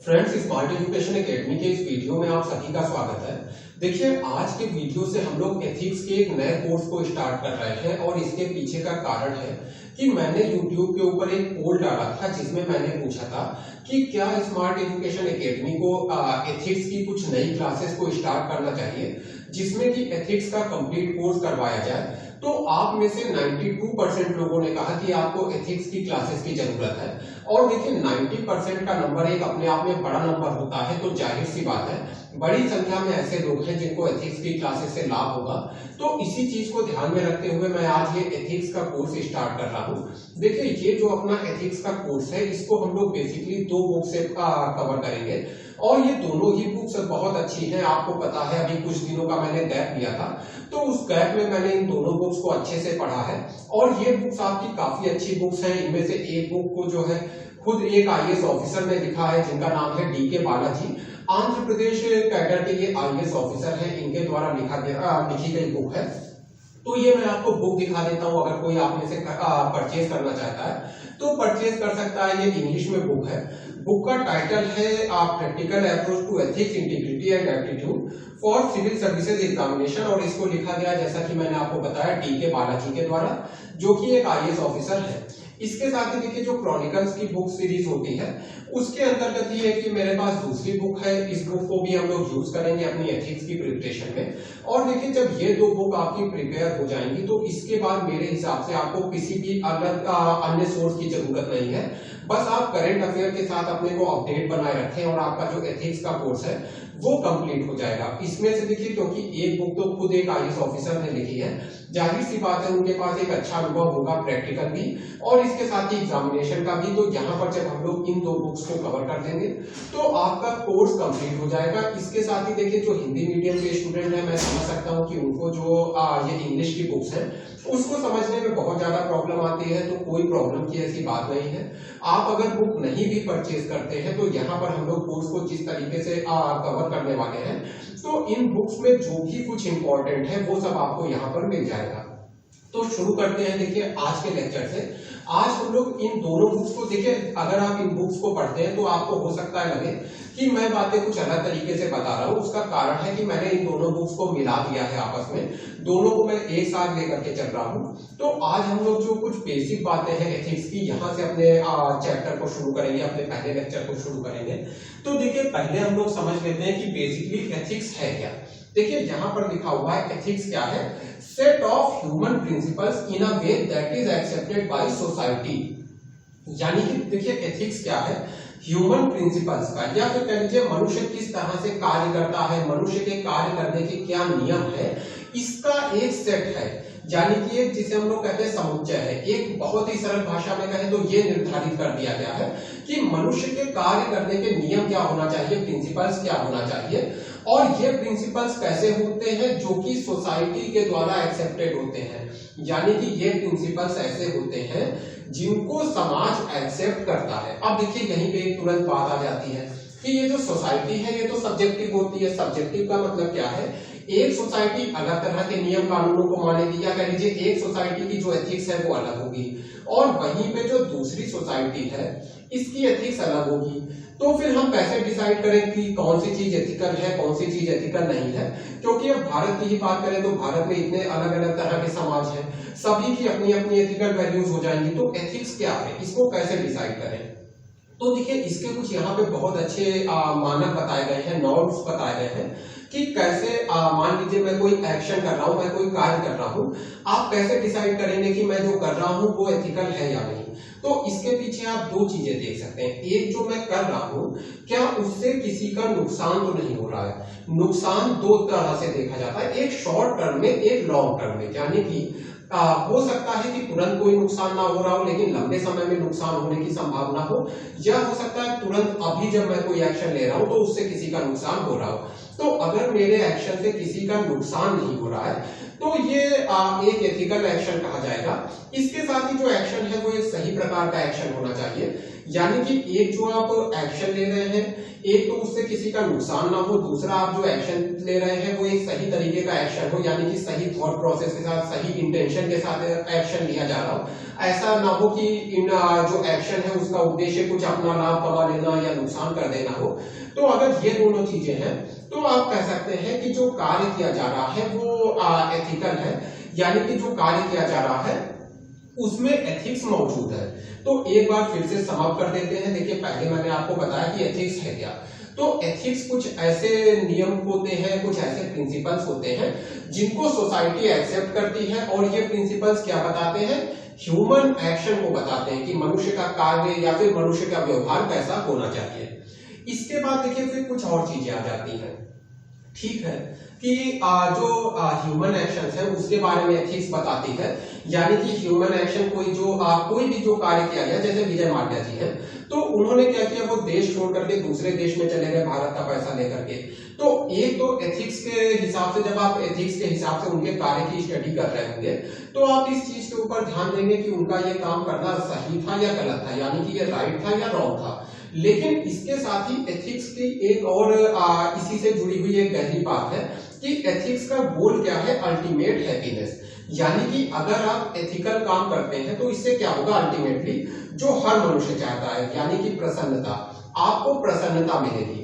Friends, smart education academy के इस video में आप सभी का स्वागत है। देखिए, आज के वीडियो से हम लोग एथिक्स के एक नए कोर्स को स्टार्ट कर रहे हैं और इसके पीछे का कारण है कि मैंने YouTube के ऊपर एक पोल डाला था जिसमें मैंने पूछा था कि क्या स्मार्ट एजुकेशन एकेडमी को एथिक्स की कुछ नई क्लासेस को स्टार्ट करना चाहिए जिसमें कि एथिक्स का कंप्लीट कोर्स करवाया जाए। तो आप में से 92% लोगों ने कहा कि आपको एथिक्स की क्लासेस की जरूरत है। और देखिए, 90% का नंबर एक अपने आप में बड़ा नंबर होता है, तो जाहिर सी बात है बड़ी संख्या में ऐसे लोग हैं जिनको एथिक्स की क्लासेस से लाभ होगा। तो इसी चीज को ध्यान में रखते हुए मैं आज ये एथिक्स का कोर्स स्टार्ट कर रहा हूँ। देखिए, ये जो अपना एथिक्स का कोर्स है इसको हम लोग बेसिकली 2 बुक से कवर करेंगे और ये दोनों ही बुक्स बहुत अच्छी हैं। आपको पता है अभी कुछ दिनों का मैंने गैप लिया था, तो उस गैप में मैंने इन दोनों बुक्स को अच्छे से पढ़ा है और ये बुक्स आपकी काफी अच्छी बुक्स हैं। इनमें से एक बुक को जो है खुद एक आईएएस ऑफिसर ने लिखा है जिनका नाम है डीके बालाजी, आंध्र प्रदेश कैडर के ये आईएएस ऑफिसर हैं, इनके द्वारा लिखी गई बुक है। तो ये मैं आपको बुक दिखा देता हूं, अगर कोई आप में से परचेज करना चाहता है तो परचेज कर सकता है। ये इंग्लिश में बुक है। बुक का टाइटल है practical approach to ethics, integrity and aptitude for civil services examination, और इसको लिखा गया जैसा कि मैंने आपको बताया डीके बालाजी के द्वारा, जो कि एक आईएएस ऑफिसर है। इसके साथ ही देखिए, जो क्रॉनिकल्स की बुक सीरीज होती है उसके अंतर्गत ये है कि मेरे पास दूसरी बुक है। इस बुक को भी हम लोग यूज करेंगे अपनी एथिक्स की प्रिपरेशन में। और देखिए, जब ये 2 बुक आपकी प्रिपेयर हो जाएंगी तो इसके बाद मेरे हिसाब से आपको किसी भी अलग अन्य सोर्स की जरूरत नहीं है। बस आप करंट अफेयर के साथ अपने को अपडेट बनाए रखें और आपका जो एथिक्स का कोर्स है वो कंप्लीट हो जाएगा। इसमें से देखिए, क्योंकि एक बुक तो खुद एक आईएएस ऑफिसर ने लिखी है, जाहिर सी बात है उनके पास एक अच्छा अनुभव होगा प्रैक्टिकल भी और इसके साथ ही एग्जामिनेशन का भी। तो यहाँ पर जब हम लोग इन 2 बुक्स को कवर कर देंगे तो आपका कोर्स कंप्लीट हो जाएगा। इसके साथ ही देखिए, जो हिंदी मीडियम के स्टूडेंट हैं, मैं समझ सकता हूँ कि उनको जो ये इंग्लिश की बुक्स हैं उसको समझने में बहुत ज्यादा प्रॉब्लम आती है, तो कोई प्रॉब्लम की ऐसी बात नहीं है। आप अगर बुक नहीं भी परचेज करते हैं तो यहाँ पर हम लोग कोर्स को जिस तरीके से कवर करने वाले हैं, तो इन बुक्स में जो भी कुछ इंपॉर्टेंट है वो सब आपको यहाँ पर मिल जाएगा। तो शुरू करते हैं देखिए आज के लेक्चर से। आज हम लोग इन दोनों बुक्स को देखिए, अगर आप इन बुक्स को पढ़ते हैं तो आपको हो सकता है लगे कि मैं बातें कुछ अलग तरीके से बता रहा हूं। उसका कारण है कि मैंने इन दोनों बुक्स को मिला दिया है आपस में, दोनों को मैं एक साथ लेकर के चल रहा हूं। तो आज हम लोग जो कुछ बेसिक बातें हैं एथिक्स की, यहां से अपने चैप्टर को शुरू करेंगे, अपने पहले लेक्चर को शुरू करेंगे। तो देखिए, पहले हम लोग समझ लेते हैं कि बेसिकली एथिक्स है क्या। देखिए, यहां पर लिखा हुआ है एथिक्स क्या है, set of human principles in a way that is accepted by society. यानी कि देखिए, एथिक्स क्या है, ह्यूमन प्रिंसिपल्स का, या फिर कह लीजिए मनुष्य किस तरह से कार्य करता है, मनुष्य के कार्य करने के क्या नियम है, इसका एक सेट है। यानी कि एक जिसे हम लोग कहते हैं समुच्चय है। एक बहुत ही सरल भाषा में कहें तो ये निर्धारित कर दिया गया है कि मनुष्य के कार्य करने के नियम क्या होना चाहिए, प्रिंसिपल्स क्या होना चाहिए, और ये प्रिंसिपल्स कैसे होते हैं, जो कि सोसाइटी के द्वारा एक्सेप्टेड होते हैं। यानी कि ये प्रिंसिपल्स ऐसे होते हैं जिनको समाज एक्सेप्ट करता है। अब देखिए, यहीं पे एक तुरंत बात आ जाती है कि ये जो सोसाइटी है ये तो सब्जेक्टिव होती है। सब्जेक्टिव का मतलब क्या है, एक सोसाइटी अलग तरह के नियम कानूनों को मानेगी, या कह लीजिए एक सोसाइटी की जो एथिक्स है वो अलग होगी और वहीं पे जो दूसरी सोसाइटी है इसकी एथिक्स अलग होगी। तो फिर हम कैसे डिसाइड करें कि कौन सी चीज एथिकल है, कौन सी चीज एथिकल नहीं है। क्योंकि अब भारत की ही बात करें तो भारत में इतने अलग अलग तरह के समाज हैं, सभी की अपनी अपनी एथिकल वैल्यूज हो जाएंगी। तो एथिक्स क्या है, इसको कैसे डिसाइड करें। तो देखिए, इसके कुछ यहाँ पे बहुत अच्छे मानक बताए गए हैं, नॉर्म्स बताए गए हैं कि कैसे मान लीजिए मैं कोई एक्शन कर रहा हूं, मैं कोई कार्य कर रहा हूं, आप कैसे डिसाइड करेंगे कि मैं जो कर रहा हूं वो एथिकल है या नहीं। तो इसके पीछे आप 2 चीजें देख सकते हैं। एक, जो मैं कर रहा हूं क्या उससे किसी का नुकसान तो नहीं हो रहा है। नुकसान 2 तरह से देखा जाता है, एक शॉर्ट टर्म में, एक लॉन्ग टर्म में। यानी कि हो सकता है कि तुरंत कोई नुकसान ना हो रहा हो लेकिन लंबे समय में नुकसान होने की संभावना हो, या हो सकता है तुरंत अभी जब मैं कोई एक्शन ले रहा हूं तो उससे किसी का नुकसान हो रहा हो। तो अगर मेरे एक्शन से किसी का नुकसान नहीं हो रहा है तो ये एक एथिकल एक्शन कहा जाएगा। इसके साथ ही जो एक्शन है वो एक सही प्रकार का एक्शन होना चाहिए। यानी कि एक जो आप एक्शन ले रहे हैं, एक तो उससे किसी का नुकसान ना हो, दूसरा आप जो एक्शन ले रहे हैं वो एक सही तरीके का एक्शन हो, यानी कि सही थॉट प्रोसेस के साथ, सही इंटेंशन के साथ एक्शन लिया जा रहा हो। ऐसा ना हो कि इन जो एक्शन है उसका उद्देश्य कुछ अपना लाभ कमा लेना या नुकसान कर देना हो। तो अगर ये दोनों चीजें हैं तो आप कह सकते हैं कि जो कार्य किया जा रहा है वो एथिकल है, यानी कि जो कार्य किया जा रहा है उसमें एथिक्स मौजूद है। तो एक बार फिर से समाप्त कर देते हैं। देखिए, पहले मैंने आपको बताया कि एथिक्स है क्या। तो एथिक्स कुछ ऐसे नियम होते हैं, कुछ ऐसे प्रिंसिपल्स होते हैं जिनको सोसाइटी एक्सेप्ट करती है, और ये प्रिंसिपल्स क्या बताते हैं, ह्यूमन एक्शन को बताते हैं कि मनुष्य का कार्य या फिर मनुष्य का व्यवहार कैसा होना चाहिए। इसके बाद देखिए फिर कुछ और चीजें आ जाती हैं। ठीक है कि जो ह्यूमन एक्शन है उसके बारे में एथिक्स बताती है, यानी कि ह्यूमन एक्शन कोई भी जो कार्य किया गया, जैसे विजय माल्या जी हैं, तो उन्होंने क्या किया, वो देश छोड़ करके दूसरे देश में चले गए भारत का पैसा लेकर के। तो एक तो एथिक्स के हिसाब से, जब आप एथिक्स के हिसाब से उनके कार्य की स्टडी कर रहे होंगे तो आप इस चीज के ऊपर ध्यान देंगे कि उनका ये काम करना सही था या गलत था, यानी कि ये राइट था या रॉन्ग था। लेकिन इसके साथ ही एथिक्स की एक और इसी से जुड़ी हुई एक गहरी बात है कि एथिक्स का गोल क्या है, अल्टीमेट हैप्पीनेस। यानी कि अगर आप एथिकल काम करते हैं तो इससे क्या होगा, अल्टीमेटली जो हर मनुष्य चाहता है, यानी कि प्रसन्नता, आपको प्रसन्नता मिलेगी।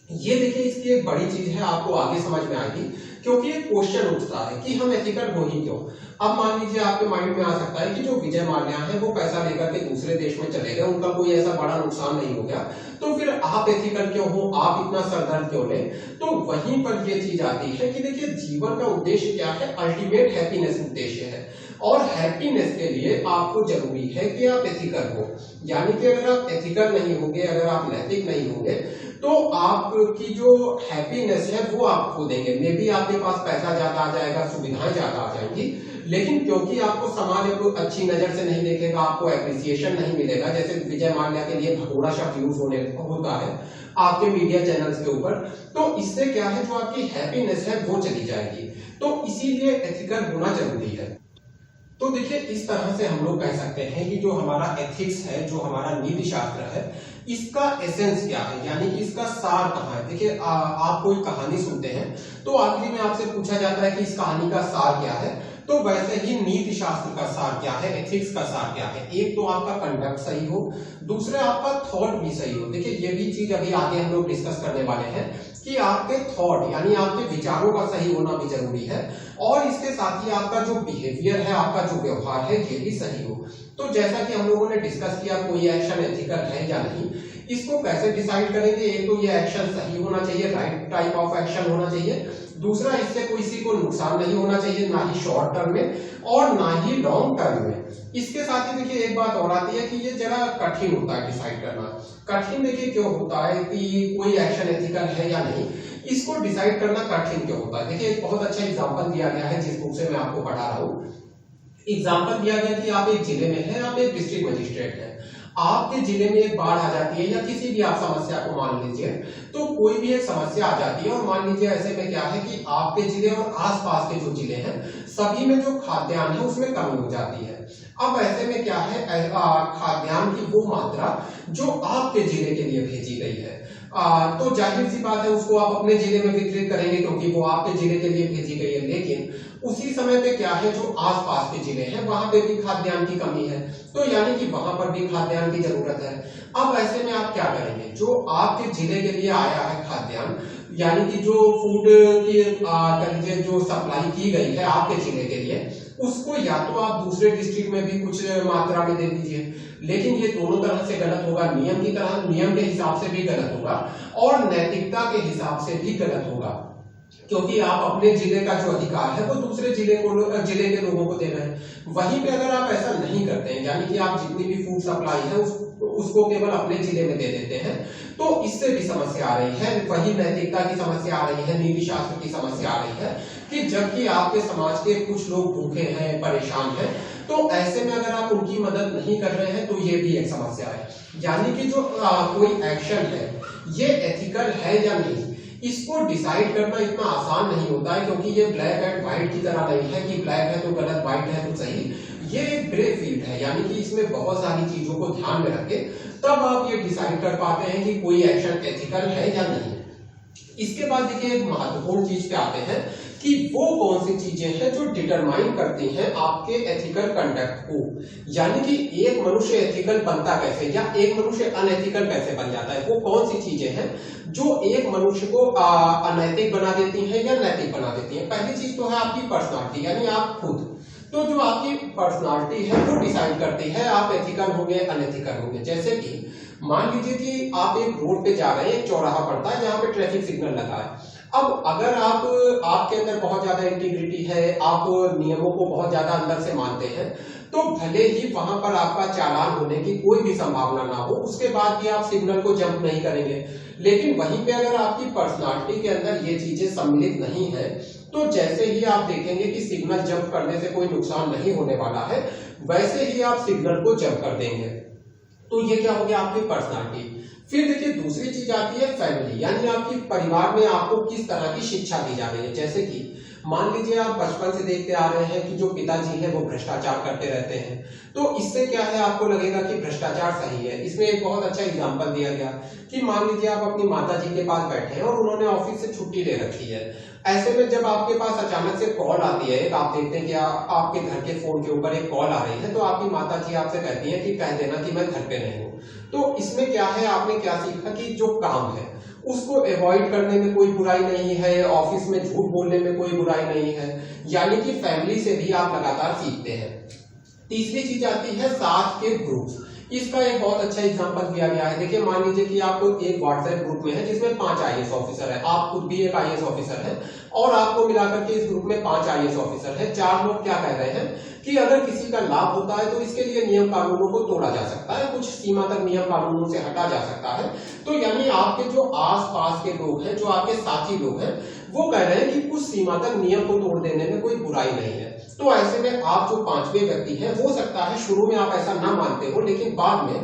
ये देखिए इसकी एक बड़ी चीज है, आपको आगे समझ में आएगी, क्योंकि एक क्वेश्चन उठता है कि हम एथिकल हो ही क्यों। अब मान लीजिए आपके माइंड में आ सकता है कि जो विजय माल्या है वो पैसा लेकर के दूसरे देश में चले गए, उनका कोई ऐसा बड़ा नुकसान नहीं हो गया, तो फिर आप एथिकल क्यों हो, आप इतना सरदर्द क्यों ले। तो वहीं पर ये चीज आती है कि देखिए जीवन का उद्देश्य क्या है, अल्टीमेट हैप्पीनेस उद्देश्य है, और हैप्पीनेस के लिए आपको जरूरी है कि आप एथिकल हो। यानी कि अगर आप एथिकल नहीं होंगे, अगर आप नैतिक नहीं होंगे, तो आपकी जो हैप्पीनेस है वो आप खो देंगे। मे बी आपके पास पैसा ज्यादा आ जाएगा, सुविधाएं ज्यादा आ जाएंगी, लेकिन क्योंकि आपको समाज अच्छी नजर से नहीं देखेगा, आपको एप्रिसिएशन नहीं मिलेगा, जैसे विजय माल्या के लिए भगोड़ा शब्द यूज होता है आपके मीडिया चैनल्स के ऊपर, तो इससे क्या है, जो आपकी हैप्पीनेस है वो चली जाएगी। तो इसीलिए एथिकल होना जरूरी है। तो देखिए इस तरह से हम लोग कह सकते हैं कि जो हमारा एथिक्स है, जो हमारा नीति शास्त्र है, इसका एसेंस क्या है, यानी कि इसका सार कहाँ है। देखिए आप कोई कहानी सुनते हैं तो आखिरी में आपसे पूछा जाता है कि इस कहानी का सार क्या है। तो वैसे ही नीति शास्त्र का सार क्या है, एथिक्स का सार क्या है। एक तो आपका कंडक्ट सही हो, दूसरा आपका थॉट भी सही हो। देखिए ये भी चीज अभी आगे हम लोग डिस्कस करने वाले हैं कि आपके थॉट यानी आपके विचारों का सही होना भी जरूरी है, और इसके साथ ही आपका जो बिहेवियर है, आपका जो व्यवहार है, ये भी सही हो। तो जैसा कि हम लोगों ने डिस्कस किया, कोई एक्शन एथिकल है या नहीं, इसको कैसे डिसाइड करेंगे। एक तो ये एक्शन सही होना चाहिए, राइट टाइप ऑफ एक्शन होना चाहिए, दूसरा इससे किसी को नुकसान नहीं होना चाहिए, ना ही शॉर्ट टर्म में और ना ही लॉन्ग टर्म में। इसके साथ ही देखिए एक बात और आती है कि ये जरा कठिन होता है डिसाइड करना। कठिन देखिए क्यों होता है कि कोई एक्शन एथिकल है या नहीं, इसको डिसाइड करना कठिन क्यों होता है। देखिए एक बहुत अच्छा एग्जांपल दिया गया है जिस बुक से मैं आपको पढ़ा रहा हूँ। एग्जांपल दिया गया कि आप एक जिले में हैं, आप एक डिस्ट्रिक्ट मजिस्ट्रेट हैं, आपके जिले में एक बाढ़ आ जाती है या किसी भी आप समस्या को मान लीजिए, तो कोई भी एक समस्या आ जाती है, और मान लीजिए ऐसे में क्या है कि आपके जिले और आसपास के जो जिले हैं सभी में जो खाद्यान्न है उसमें कमी हो जाती है। अब ऐसे में क्या है, खाद्यान्न की वो मात्रा जो आपके जिले के लिए भेजी गई है, तो जाहिर सी बात है उसको आप अपने जिले में वितरित करेंगे क्योंकि वो आपके जिले के लिए भेजी गई है। लेकिन उसी समय पे क्या है, जो आसपास के जिले हैं वहां पे भी खाद्यान्न की कमी है, तो यानी कि वहां पर भी खाद्यान्न की जरूरत है। अब ऐसे में आप क्या करेंगे, जो आपके जिले के लिए आया है खाद्यान्न, यानी कि जो फूड की जो सप्लाई की गई है आपके जिले के लिए, उसको या तो आप दूसरे डिस्ट्रिक्ट में भी कुछ मात्रा में दे दीजिए, लेकिन ये दोनों तरह से गलत होगा। नियम के हिसाब से भी गलत होगा और नैतिकता के हिसाब से भी गलत होगा, क्योंकि आप अपने जिले का जो अधिकार है वो दूसरे जिले के लोगों को दे रहे हैं। वहीं पे अगर आप ऐसा नहीं करते हैं, यानी कि आप जितनी भी फूड सप्लाई है उसको केवल अपने जिले में दे देते हैं, तो इससे भी समस्या आ रही है। वही नैतिकता की समस्या आ रही है, नीति शास्त्र की समस्या आ रही है कि जबकि आपके समाज के कुछ लोग भूखे हैं, परेशान हैं, तो ऐसे में अगर आप उनकी मदद नहीं कर रहे हैं तो ये भी एक समस्या है। यानी कि जो कोई एक्शन है ये एथिकल है या नहीं, इसको डिसाइड करना इतना आसान नहीं होता है, क्योंकि ये ब्लैक एंड व्हाइट की तरह नहीं है कि ब्लैक है तो गलत, व्हाइट है तो सही। ये एक ग्रे फील्ड है, यानी कि इसमें बहुत सारी चीजों को ध्यान में रखे तब आप ये डिसाइड कर पाते हैं कि कोई एक्शन एथिकल है या नहीं। इसके बाद देखिए एक महत्वपूर्ण चीज पे आते हैं कि वो कौन सी चीजें हैं जो डिटरमाइन करती हैं आपके एथिकल कंडक्ट को, यानी कि एक मनुष्य एथिकल बनता कैसे या एक मनुष्य अनएथिकल कैसे बन जाता है। वो कौन सी चीजें हैं जो एक मनुष्य को अनैतिक बना देती हैं या नैतिक बना देती हैं। पहली चीज तो है आपकी पर्सनालिटी, यानी आप खुद। तो जो आपकी पर्सनालिटी है वो डिसाइड करती है आप एथिकल होंगे अनएथिकल होंगे। जैसे कि मान लीजिए कि आप एक रोड पे जा रहे हैं, एक चौराहा पड़ता है जहां पे ट्रैफिक सिग्नल लगा है। अब अगर आपके अंदर बहुत ज्यादा इंटीग्रिटी है, आप नियमों को बहुत ज्यादा अंदर से मानते हैं, तो भले ही वहां पर आपका चालान होने की कोई भी संभावना ना हो, उसके बाद भी आप सिग्नल को जंप नहीं करेंगे। लेकिन वहीं पे अगर आपकी पर्सनालिटी के अंदर ये चीजें सम्मिलित नहीं है, तो जैसे ही आप देखेंगे कि सिग्नल जंप करने से कोई नुकसान नहीं होने वाला है, वैसे ही आप सिग्नल को जंप कर देंगे। तो ये क्या हो गया आपकी पर्सनालिटी। फिर देखिए दूसरी चीज आती है फैमिली, यानी आपकी परिवार में आपको किस तरह की शिक्षा दी जा रही है। जैसे कि मान लीजिए आप बचपन से देखते आ रहे हैं कि जो पिताजी हैं वो भ्रष्टाचार करते रहते हैं, तो इससे क्या है आपको लगेगा कि भ्रष्टाचार सही है। इसमें एक बहुत अच्छा एग्जांपल दिया गया कि मान लीजिए आप अपनी माता जी के पास बैठे हैं और उन्होंने ऑफिस से छुट्टी ले रखी है। ऐसे में जब आपके पास अचानक से कॉल आती है, आप देखते हैं कि आपके घर के फोन के ऊपर एक कॉल आ रही है, तो आपकी माता जी आपसे कहती है कि कह देना कि मैं घर पे नहीं हूँ। तो इसमें क्या है, आपने क्या सीखा कि जो काम है उसको अवॉइड करने में कोई बुराई नहीं है, ऑफिस में झूठ बोलने में कोई बुराई नहीं है, यानी कि फैमिली से भी आप लगातार सीखते हैं। तीसरी चीज आती है साथ के ग्रुप्स। इसका एक बहुत अच्छा एग्जांपल दिया गया है। देखिए मान लीजिए कि आप एक व्हाट्सएप ग्रुप में है जिसमें 5 आईएएस ऑफिसर है, आप खुद भी एक आईएएस ऑफिसर है और आपको मिलाकर के इस ग्रुप में 5 आईएएस ऑफिसर है। 4 लोग क्या कह रहे हैं कि अगर किसी का लाभ होता है तो इसके लिए नियम कानूनों को तोड़ा जा सकता है, कुछ सीमा तक नियम कानूनों से हटा जा सकता है। तो यानी आपके जो आसपास के लोग हैं, जो आपके साथी लोग हैं, वो कह रहे हैं कि कुछ सीमा तक नियम को तोड़ देने में कोई बुराई नहीं है। तो ऐसे में आप जो 5वें व्यक्ति हैं, हो सकता है शुरू में आप ऐसा ना मानते हो, लेकिन बाद में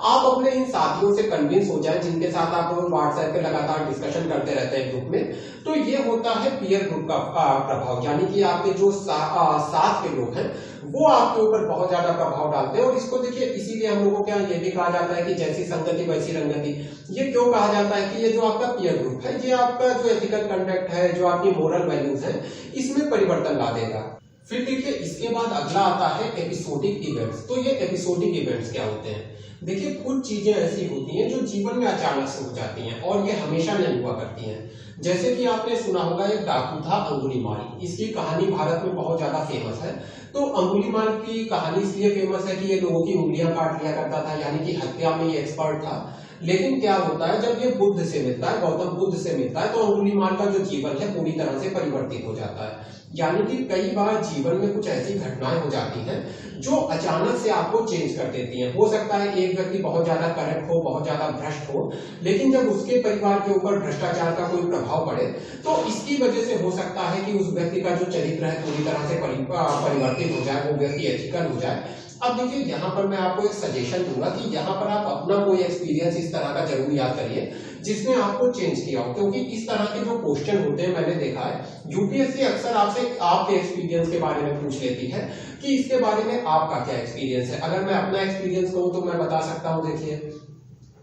आप अपने इन साथियों से कन्विंस हो जाए जिनके साथ आप व्हाट्सएप पे लगातार डिस्कशन करते रहते हैं ग्रुप में। तो ये होता है पीयर ग्रुप का प्रभाव, यानी कि आपके जो साथ के लोग हैं वो आपके ऊपर बहुत ज्यादा प्रभाव डालते हैं। और इसको देखिए इसीलिए हम लोगों को क्या ये भी कहा जाता है कि जैसी संगति वैसी रंगति। ये क्यों कहा जाता है कि ये जो आपका पीयर ग्रुप है, ये आपका जो एथिकल कंडक्ट है, जो आपकी मोरल वैल्यूज है, इसमें परिवर्तन ला देगा। फिर देखिए इसके बाद अगला आता है एपिसोडिक इवेंट्स। तो ये एपिसोडिक इवेंट्स क्या होते हैं? देखिए कुछ चीजें ऐसी होती हैं जो जीवन में अचानक से हो जाती हैं और ये हमेशा नहीं हुआ करती हैं। जैसे कि आपने सुना होगा एक डाकू था अंगुलीमाल, इसकी कहानी भारत में बहुत ज्यादा फेमस है। तो अंगुलीमाल की कहानी इसलिए फेमस है कि ये लोगों की उंगलियां काट लिया करता था, यानी कि हत्या में ये एक्सपर्ट था। लेकिन क्या होता है जब ये बुद्ध से मिलता है, गौतम बुद्ध से मिलता है, तो अंगुलीमाल का जो जीवन है पूरी तरह से परिवर्तित हो जाता है। यानी कि कई बार जीवन में कुछ ऐसी घटनाएं हो जाती हैं जो अचानक से आपको चेंज कर देती हैं। हो सकता है एक व्यक्ति बहुत ज्यादा करप्ट हो, बहुत ज्यादा भ्रष्ट हो, लेकिन जब उसके परिवार के ऊपर भ्रष्टाचार का कोई प्रभाव पड़े तो इसकी वजह से हो सकता है कि उस व्यक्ति का जो चरित्र है पूरी तरह से परिवर्तित हो जाए, वो व्यक्ति एथिकल हो जाए। अब देखिए यहाँ पर मैं आपको एक सजेशन दूंगा कि यहाँ पर आप अपना कोई एक्सपीरियंस इस तरह का जरूर याद करिए जिसने आपको चेंज किया हो, क्योंकि इस तरह के जो क्वेश्चन होते हैं मैंने देखा है यूपीएससी अक्सर आपसे आपके एक्सपीरियंस के बारे में पूछ लेती है कि इसके बारे में आपका क्या एक्सपीरियंस है। अगर मैं अपना एक्सपीरियंस कहूँ तो मैं बता सकता हूँ, देखिए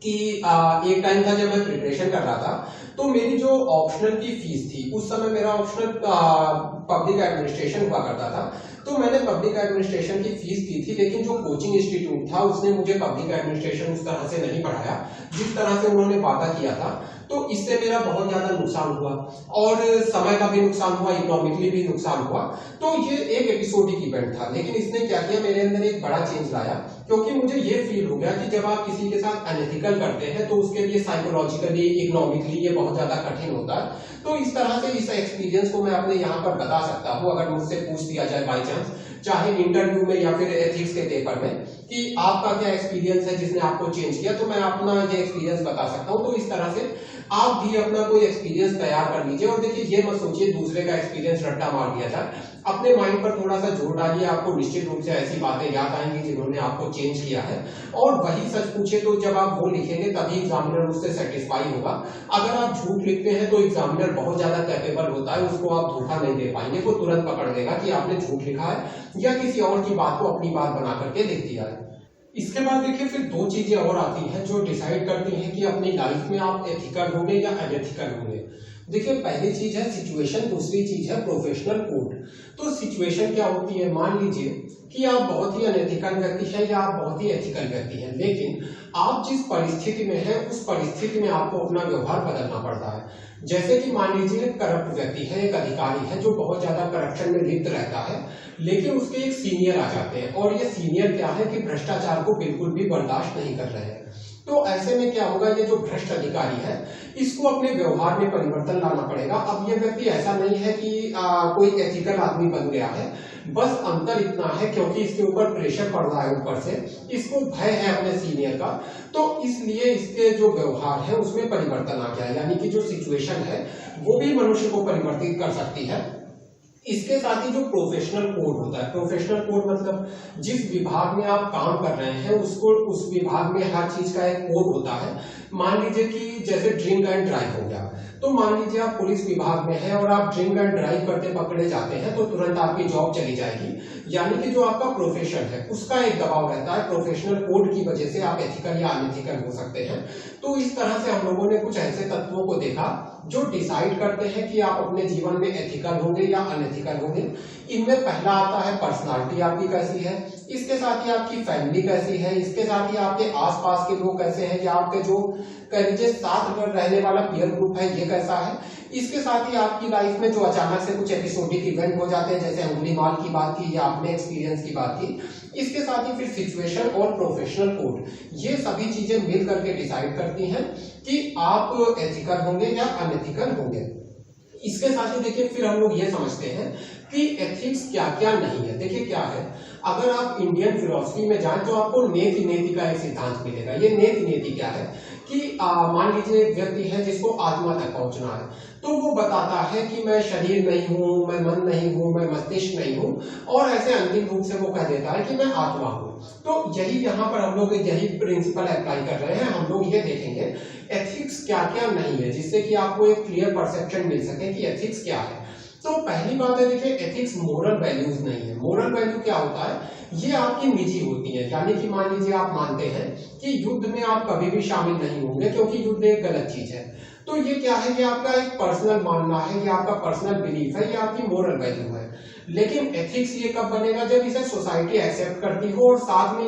कि एक टाइम था जब मैं प्रिपरेशन कर रहा था, तो मेरी जो ऑप्शनल की फीस थी, उस समय मेरा ऑप्शनल पब्लिक एडमिनिस्ट्रेशन हुआ करता था, तो मैंने पब्लिक एडमिनिस्ट्रेशन की फीस दी थी। लेकिन जो कोचिंग इंस्टीट्यूट था उसने मुझे पब्लिक एडमिनिस्ट्रेशन उस तरह से नहीं पढ़ाया जिस तरह से उन्होंने वादा किया था। तो इससे मेरा बहुत ज्यादा नुकसान हुआ और समय का भी नुकसान हुआ, इकोनॉमिकली भी नुकसान हुआ। तो ये एक एपिसोडिक इवेंट था, लेकिन इसने क्या किया, मेरे अंदर एक बड़ा चेंज लाया, क्योंकि मुझे ये फील हो गया कि जब आप किसी के साथ अनएथिकल करते हैं तो उसके लिए साइकोलॉजिकली, इकोनॉमिकली ये बहुत ज्यादा कठिन होता है। तो इस तरह से इस एक्सपीरियंस को मैं अपने यहाँ पर बता सकता हूँ, अगर मुझसे पूछ दिया जाए बाई चांस, चाहे इंटरव्यू में या फिर एथिक्स के पेपर में, कि आपका क्या एक्सपीरियंस है जिसने आपको चेंज किया, तो मैं अपना ये एक्सपीरियंस बता सकता हूँ। तो इस तरह से आप भी अपना कोई एक्सपीरियंस तैयार कर लीजिए और देखिए ये मत सोचिए दूसरे का एक्सपीरियंस रट्टा मार दिया जाए। अपने माइंड पर थोड़ा सा जोर डालिए, आपको निश्चित रूप से ऐसी बातें याद आएंगी जिन्होंने आपको चेंज किया है। और वही सच पूछे तो जब आप वो लिखेंगे तभी एग्जामिनर उससे सेटिस्फाई होगा। अगर आप झूठ लिखते हैं तो एग्जामिनर बहुत ज्यादा कैपेबल होता है, उसको आप धोखा नहीं दे पाएंगे, वो तुरंत पकड़ लेगा कि आपने झूठ लिखा है या किसी और की बात को अपनी बात बना करके लिख दिया है। इसके बाद देखिए फिर दो चीजें और आती हैं जो डिसाइड करती हैं कि अपनी लाइफ में आप एथिकल होंगे या अनएथिकल होंगे। देखिए पहली चीज है सिचुएशन, दूसरी चीज है प्रोफेशनल कोड। तो सिचुएशन क्या होती है, मान लीजिए कि आप बहुत ही अनएथिकल व्यक्ति हैं या आप बहुत ही एथिकल व्यक्ति हैं, लेकिन आप जिस परिस्थिति में हैं उस परिस्थिति में आपको अपना व्यवहार बदलना पड़ता है। जैसे कि मान लीजिए एक करप्ट व्यक्ति है, एक अधिकारी है जो बहुत ज्यादा करप्शन में लिप्त रहता है, लेकिन उसके एक सीनियर आ जाते हैं और ये सीनियर क्या है कि भ्रष्टाचार को बिल्कुल भी बर्दाश्त नहीं कर रहे हैं। तो ऐसे में क्या होगा, ये जो भ्रष्ट अधिकारी है इसको अपने व्यवहार में परिवर्तन लाना पड़ेगा। अब ये व्यक्ति ऐसा नहीं है कि कोई एथिकल आदमी बन गया है, बस अंतर इतना है क्योंकि इसके ऊपर प्रेशर पड़ रहा है, ऊपर से इसको भय है अपने सीनियर का, तो इसलिए इसके जो व्यवहार है उसमें परिवर्तन आ गया है। यानी कि जो सिचुएशन है वो भी मनुष्य को परिवर्तित कर सकती है। इसके साथ ही जो प्रोफेशनल कोड होता है, प्रोफेशनल कोड मतलब जिस विभाग में आप काम कर रहे हैं उसको उस विभाग में हर चीज का एक कोड होता है। मान लीजिए कि जैसे ड्रिंक एंड ड्राइव हो गया, तो मान लीजिए आप पुलिस विभाग में हैं और आप ड्रिंक एंड ड्राइव करते पकड़े जाते हैं तो तुरंत आपकी जॉब चली जाएगी। यानी कि जो आपका प्रोफेशन है उसका एक दबाव रहता है, प्रोफेशनल कोड की वजह से आप एथिकल या अनएथिकल हो सकते हैं। तो इस तरह से हम लोगों ने कुछ ऐसे तत्वों को देखा जो डिसाइड करते हैं कि आप अपने जीवन में एथिकल होंगे या अनएथिकल होंगे। इनमें पहला आता है पर्सनालिटी आपकी कैसी है, इसके साथ ही आपकी फैमिली कैसी है, इसके साथ ही आपके आसपास के लोग कैसे हैं, या आपके जो कह लीजिए साथ में रहने वाला पीयर ग्रुप है ये कैसा है, इसके साथ ही आपकी लाइफ में जो अचानक से कुछ एपिसोडिक इवेंट हो जाते हैं जैसे अंगुलीमाल की बात की या अपने एक्सपीरियंस की बात की, इसके साथ ही फिर सिचुएशन और प्रोफेशनल कोड, ये सभी चीजें मिल करके डिसाइड करती हैं कि आप एथिकल होंगे या अनएथिकल होंगे। इसके साथ ही देखिए फिर हम लोग ये समझते हैं कि एथिक्स क्या क्या नहीं है। देखिए क्या है, अगर आप इंडियन फिलॉसफी में जाएं तो आपको नेति नेति का एक सिद्धांत मिलेगा। ये नेति नेति क्या है कि मान लीजिए एक व्यक्ति है जिसको आत्मा तक पहुंचना है, तो वो बताता है कि मैं शरीर नहीं हूं, मैं मन नहीं हूं, मैं मस्तिष्क नहीं हूं, और ऐसे अंतिम रूप से वो कह देता है कि मैं आत्मा हूं। तो यही यहाँ पर हम लोग यही प्रिंसिपल अप्लाई कर रहे हैं। हम लोग ये देखेंगे एथिक्स क्या क्या नहीं है, जिससे कि आपको एक क्लियर परसेप्शन मिल सके कि एथिक्स क्या है। तो पहली बात है देखिए एथिक्स मोरल वैल्यूज नहीं है। मोरल वैल्यू क्या होता है, ये आपकी निजी होती है। यानी कि मान लीजिए आप मानते हैं कि युद्ध में आप कभी भी शामिल नहीं होंगे क्योंकि युद्ध एक गलत चीज है, तो ये क्या है, ये आपका एक पर्सनल मानना है, ये आपका पर्सनल बिलीफ है, ये आपकी मोरल वैल्यू है। लेकिन एथिक्स ये कब बनेगा, जब इसे सोसाइटी एक्सेप्ट करती हो और साथ में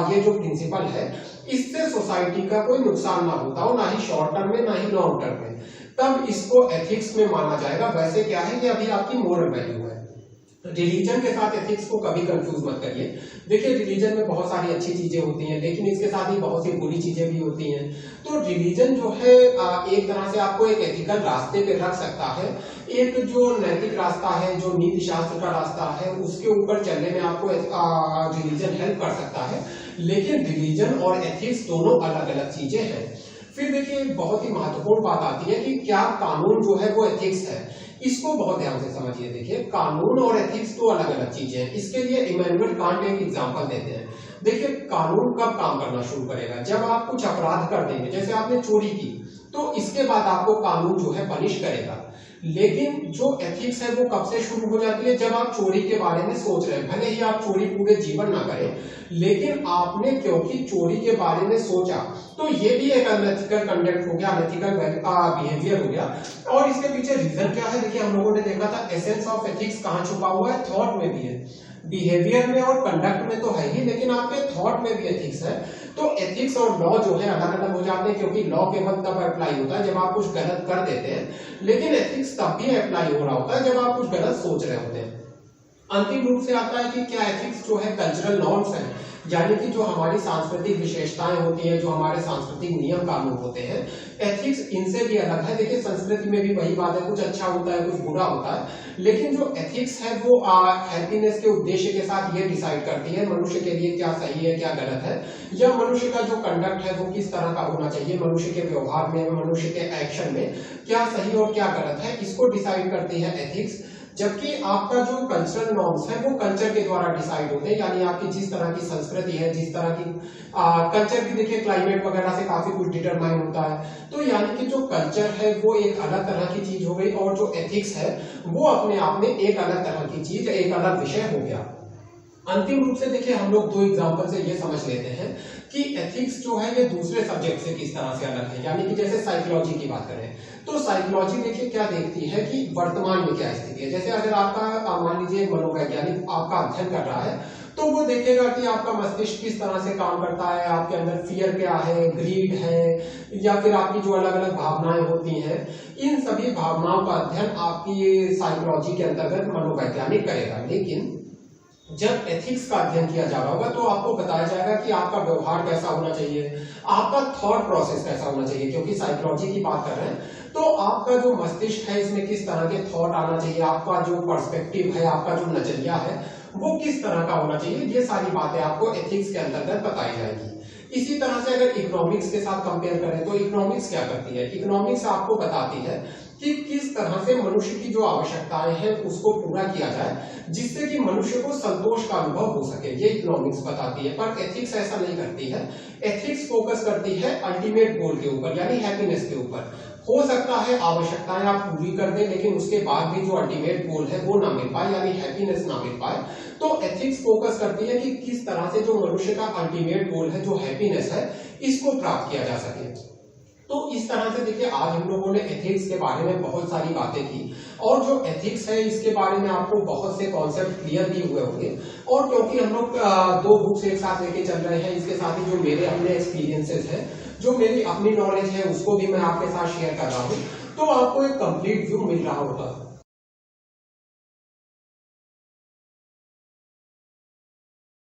ये जो प्रिंसिपल है इससे सोसाइटी का कोई नुकसान ना होता हो, ना ही शॉर्ट टर्म में ना ही लॉन्ग टर्म में, तब इसको एथिक्स में माना जाएगा। वैसे क्या है कि अभी आपकी मोरल वैल्यू है। रिलीजन के साथ एथिक्स को कभी कंफ्यूज मत करिए। देखिए रिलीजन में बहुत सारी अच्छी चीजें होती हैं लेकिन इसके साथ ही बहुत सी बुरी चीजें भी होती हैं। तो रिलीजन जो है एक तरह से आपको एक एथिकल रास्ते पे रख सकता है। एक जो नैतिक रास्ता है, जो नीति शास्त्र का रास्ता है, उसके ऊपर चलने में आपको रिलीजन हेल्प कर सकता है। लेकिन रिलीजन और एथिक्स दोनों अलग अलग चीजें हैं। फिर देखिए एक बहुत ही महत्वपूर्ण बात आती है कि क्या कानून जो है वो एथिक्स है। इसको बहुत ध्यान से समझिए। देखिए कानून और एथिक्स तो अलग अलग चीजें हैं। इसके लिए इमैनुअल कांट एक एग्जांपल देते हैं। देखिए कानून कब काम करना शुरू करेगा, जब आप कुछ अपराध कर देंगे, जैसे आपने चोरी की तो इसके बाद आपको कानून जो है पनिश करेगा। लेकिन जो एथिक्स है वो कब से शुरू हो जाती है, जब आप चोरी के बारे में सोच रहे हैं। भले ही आप चोरी पूरे जीवन ना करें, लेकिन आपने क्योंकि चोरी के बारे में सोचा तो ये भी एक अनएथिकल कंडक्ट हो गया, अनएथिकल बिहेवियर हो गया। और इसके पीछे रीजन क्या है, देखिए हम लोगों ने देखा था एसेंस ऑफ एथिक्स कहाँ छुपा हुआ है, थॉट में भी है, बिहेवियर में और कंडक्ट में तो है ही, लेकिन आपके थॉट में भी एथिक्स है। तो एथिक्स और लॉ जो है अलग अलग हो जाते हैं, क्योंकि लॉ केवल तब अप्लाई होता है जब आप कुछ गलत कर देते हैं, लेकिन एथिक्स तब भी अप्लाई हो रहा होता है जब आप कुछ गलत सोच रहे होते हैं। अंतिम रूप से आता है कि क्या एथिक्स जो है कल्चरल नॉर्म्स हैं, यानी कि जो हमारी सांस्कृतिक विशेषताएं होती हैं, जो हमारे सांस्कृतिक नियम कानून होते हैं, एथिक्स इनसे भी अलग है। देखिए संस्कृति में भी वही बात है, कुछ अच्छा होता है कुछ बुरा होता है, लेकिन जो एथिक्स है वो हैप्पीनेस के उद्देश्य के साथ ये डिसाइड करती है मनुष्य के लिए क्या सही है क्या गलत है, या मनुष्य का जो कंडक्ट है वो किस तरह का होना चाहिए, मनुष्य के व्यवहार में, मनुष्य के एक्शन में क्या सही और क्या गलत है, इसको डिसाइड करती है एथिक्स। जबकि आपका जो कल्चरल नॉर्म्स है वो कल्चर के द्वारा डिसाइड होते हैं, यानी आपकी जिस तरह की संस्कृति है, जिस तरह की कल्चर भी देखिए क्लाइमेट वगैरह से काफी कुछ डिटरमाइन होता है। तो यानी कि जो कल्चर है वो एक अलग तरह की चीज हो गई और जो एथिक्स है वो अपने आप में एक अलग तरह की चीज, एक अलग विषय हो गया। अंतिम रूप से देखिए हम लोग 2 एग्जांपल से ये समझ लेते हैं कि एथिक्स जो है ये दूसरे सब्जेक्ट से किस तरह से अलग है। यानी कि जैसे साइकोलॉजी की बात करें तो साइकोलॉजी देखिए क्या देखती है कि वर्तमान में क्या स्थिति है। जैसे अगर आपका मान लीजिए मनोवैज्ञानिक आपका अध्ययन कर रहा है तो वो देखेगा कि आपका मस्तिष्क किस तरह से काम करता है, आपके अंदर फियर क्या है, ग्रीड है, या फिर आपकी जो अलग अलग भावनाएं होती हैं, इन सभी भावनाओं का अध्ययन आपकी साइकोलॉजी के अंतर्गत मनोवैज्ञानिक करेगा। लेकिन जब एथिक्स का अध्ययन किया जा रहा होगा तो आपको बताया जाएगा कि आपका व्यवहार कैसा होना चाहिए, आपका थॉट प्रोसेस कैसा होना चाहिए, क्योंकि साइकोलॉजी की बात कर रहे हैं तो आपका जो मस्तिष्क है इसमें किस तरह के थॉट आना चाहिए, आपका जो पर्सपेक्टिव है, आपका जो नजरिया है वो किस तरह का होना चाहिए, ये सारी बातें आपको एथिक्स के अंतर्गत बताई जाएगी। इसी तरह से अगर इकोनॉमिक्स के साथ कंपेयर करें तो इकोनॉमिक्स क्या करती है, इकोनॉमिक्स आपको बताती है कि किस तरह से मनुष्य की जो आवश्यकताएं हैं उसको पूरा किया जाए जिससे कि मनुष्य को संतोष का अनुभव हो सके, ये इकोनॉमिक्स बताती है। पर एथिक्स ऐसा नहीं करती है। एथिक्स फोकस करती है अल्टीमेट गोल के ऊपर, यानी हैप्पीनेस के ऊपर। हो सकता है आवश्यकताएं आप पूरी कर दें लेकिन उसके बाद भी जो अल्टीमेट गोल है वो ना मिल पाए, यानी हैप्पीनेस ना मिल पाए। तो एथिक्स फोकस करती है कि किस तरह से जो मनुष्य का अल्टीमेट गोल है, जो हैप्पीनेस है, इसको प्राप्त किया जा सके। तो इस तरह से देखिए आज हम लोगों ने एथिक्स के बारे में बहुत सारी बातें की और जो एथिक्स है इसके बारे में आपको बहुत से कॉन्सेप्ट क्लियर भी हुए होंगे। और क्योंकि हम लोग 2 बुक्स एक साथ लेके चल रहे हैं, इसके साथ ही जो मेरे अपने एक्सपीरियंसेस हैं, जो मेरी अपनी नॉलेज है उसको भी मैं आपके साथ शेयर कर रहा हूँ, तो आपको एक कंप्लीट व्यू मिल रहा होगा।